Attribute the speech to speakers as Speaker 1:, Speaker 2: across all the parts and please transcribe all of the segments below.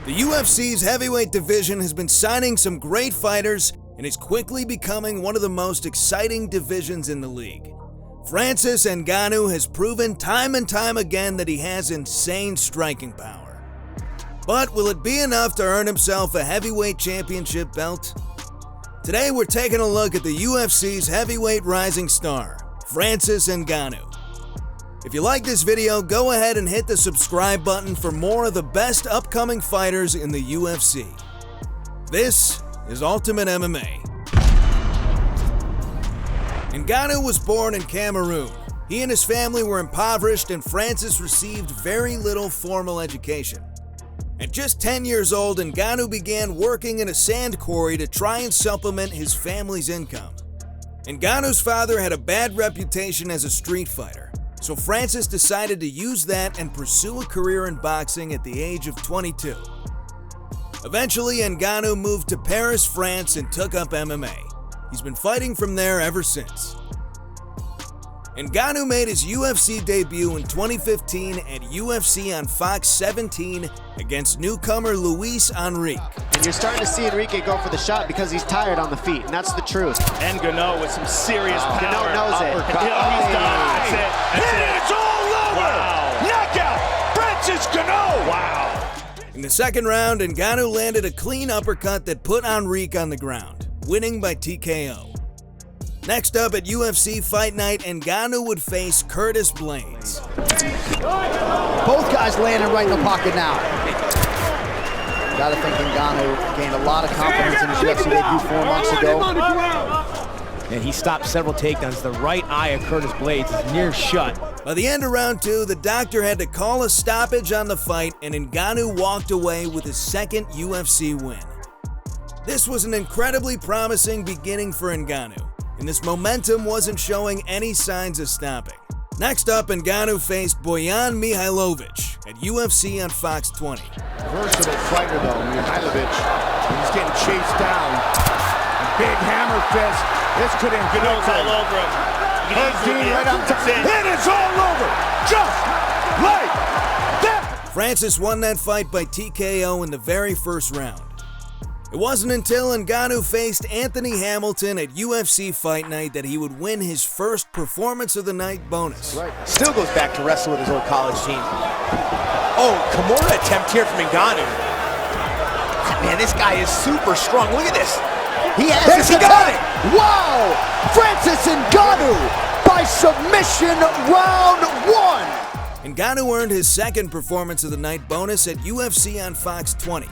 Speaker 1: The UFC's heavyweight division has been signing some great fighters and is quickly becoming one of the most exciting divisions in the league. Francis Ngannou has proven time and time again that he has insane striking power. But will it be enough to earn himself a heavyweight championship belt? Today we're taking a look at the UFC's heavyweight rising star, Francis Ngannou. If you like this video, go ahead and hit the subscribe button for more of the best upcoming fighters in the UFC. This is Ultimate MMA. Ngannou was born in Cameroon. He and his family were impoverished, and Francis received very little formal education. At just 10 years old, Ngannou began working in a sand quarry to try and supplement his family's income. Ngannou's father had a bad reputation as a street fighter, so Francis decided to use that and pursue a career in boxing at the age of 22. Eventually, Ngannou moved to Paris, France, and took up MMA. He's been fighting from there ever since. Ngannou made his UFC debut in 2015 at UFC on Fox 17 against newcomer Luis Enrique.
Speaker 2: And you're starting to see Enrique go for the shot because he's tired on the feet, and that's the truth.
Speaker 3: Ngannou with some serious power.
Speaker 2: Ngannou knows it.
Speaker 3: He's done. That's it.
Speaker 4: And it's all over!
Speaker 3: Wow.
Speaker 4: Knockout! Francis Ngannou!
Speaker 3: Wow.
Speaker 1: In the second round, Ngannou landed a clean uppercut that put Enrique on the ground, winning by TKO. Next up at UFC Fight Night, Ngannou would face Curtis Blades.
Speaker 5: Both guys landing right in the pocket now. Gotta think Ngannou gained a lot of confidence in his UFC debut 4 months ago.
Speaker 6: And he stopped several takedowns. The right eye of Curtis Blades is near shut.
Speaker 1: By the end of round 2, the doctor had to call a stoppage on the fight, and Ngannou walked away with his second UFC win. This was an incredibly promising beginning for Ngannou, and this momentum wasn't showing any signs of stopping. Next up, Ngannou faced Bojan Mihajlovic at UFC on Fox 20.
Speaker 4: Versatile fighter though, Mihajlovic. He's getting chased down. A big hammer fist. This could
Speaker 3: Nganou's all over him.
Speaker 4: right on top. It is all over. Just like that.
Speaker 1: Francis won that fight by TKO in the very first round. It wasn't until Ngannou faced Anthony Hamilton at UFC Fight Night that he would win his first Performance of the Night bonus.
Speaker 6: Still goes back to wrestle with his old college team. Oh, Kimura attempt here from Ngannou. Man, this guy is super strong. Look at this.
Speaker 5: He has
Speaker 6: He got it.
Speaker 5: Wow! Francis Ngannou by submission round 1.
Speaker 1: Ngannou earned his second Performance of the Night bonus at UFC on Fox 20.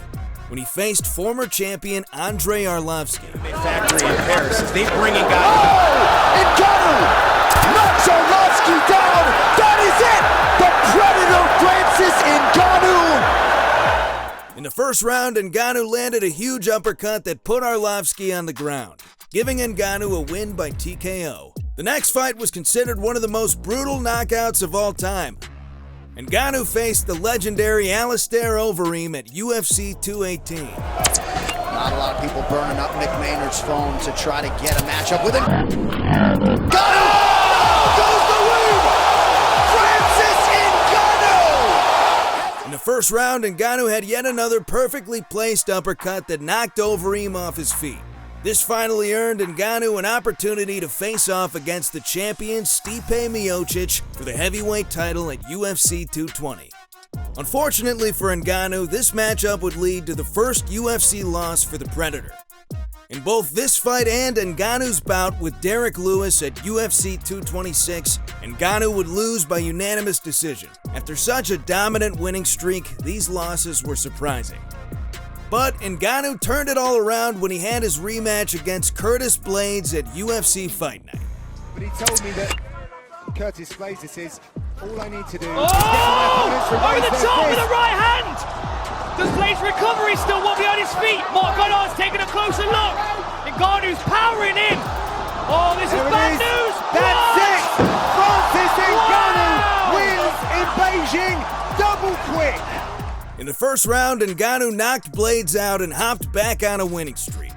Speaker 1: When he faced former champion Andrei Arlovsky.
Speaker 6: Factory in Paris as they bring Ngannou.
Speaker 5: Oh! Ngannou knocks Arlovsky down. That is it. The Predator Francis Ngannou.
Speaker 1: In the first round, Ngannou landed a huge uppercut that put Arlovsky on the ground, giving Ngannou a win by TKO. The next fight was considered one of the most brutal knockouts of all time. Ngannou faced the legendary Alistair Overeem at UFC 218.
Speaker 5: Not a lot of people burning up Mick Maynard's phone to try to get a matchup with him. Got him! Oh, goes the win! Francis Ngannou!
Speaker 1: In the first round, Ngannou had yet another perfectly placed uppercut that knocked Overeem off his feet. This finally earned Ngannou an opportunity to face off against the champion Stipe Miocic for the heavyweight title at UFC 220. Unfortunately for Ngannou, this matchup would lead to the first UFC loss for the Predator. In both this fight and Ngannou's bout with Derek Lewis at UFC 226, Ngannou would lose by unanimous decision. After such a dominant winning streak, these losses were surprising. But Ngannou turned it all around when he had his rematch against Curtis Blades at UFC Fight Night.
Speaker 4: But he told me that Curtis Blades says, all I need to do is
Speaker 3: Oh! Over the top with the right hand! Does Blades recover? He still won't be on his feet. Mark Goddard's taking a closer look. Ngannou's powering in. Oh, this is bad news!
Speaker 4: That's
Speaker 3: What?
Speaker 4: it! Francis Ngannou
Speaker 3: Wow!
Speaker 4: wins in Beijing, double quick!
Speaker 1: In the first round, Ngannou knocked Blades out and hopped back on a winning streak.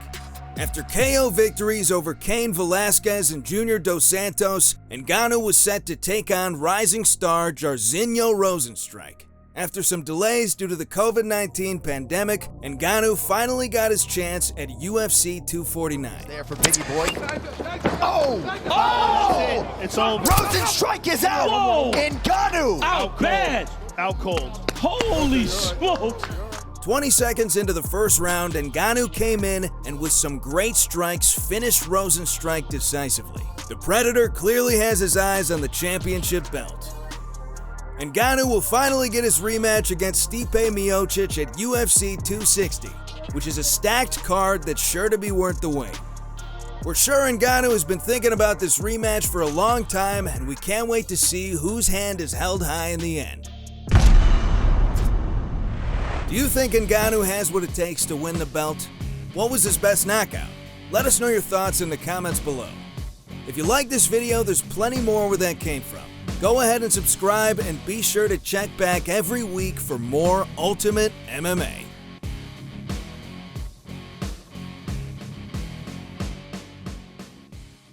Speaker 1: After KO victories over Cain Velasquez and Junior Dos Santos, Ngannou was set to take on rising star Jairzinho Rozenstruik. After some delays due to the COVID-19 pandemic, Ngannou finally got his chance at UFC 249.
Speaker 5: There for Biggie Boy. Oh!
Speaker 3: It's over.
Speaker 5: Rosenstrike is out!
Speaker 3: Whoa!
Speaker 5: Ngannou!
Speaker 3: Out bad. Out cold. Holy smokes.
Speaker 1: 20 seconds into the first round, Ngannou came in and with some great strikes finished Rosenstrike decisively. The Predator clearly has his eyes on the championship belt. Ngannou will finally get his rematch against Stipe Miocic at UFC 260, which is a stacked card that's sure to be worth the wait. We're sure Ngannou has been thinking about this rematch for a long time, and we can't wait to see whose hand is held high in the end. Do you think Ngannou has what it takes to win the belt? What was his best knockout? Let us know your thoughts in the comments below. If you like this video, there's plenty more where that came from. Go ahead and subscribe and be sure to check back every week for more Ultimate MMA.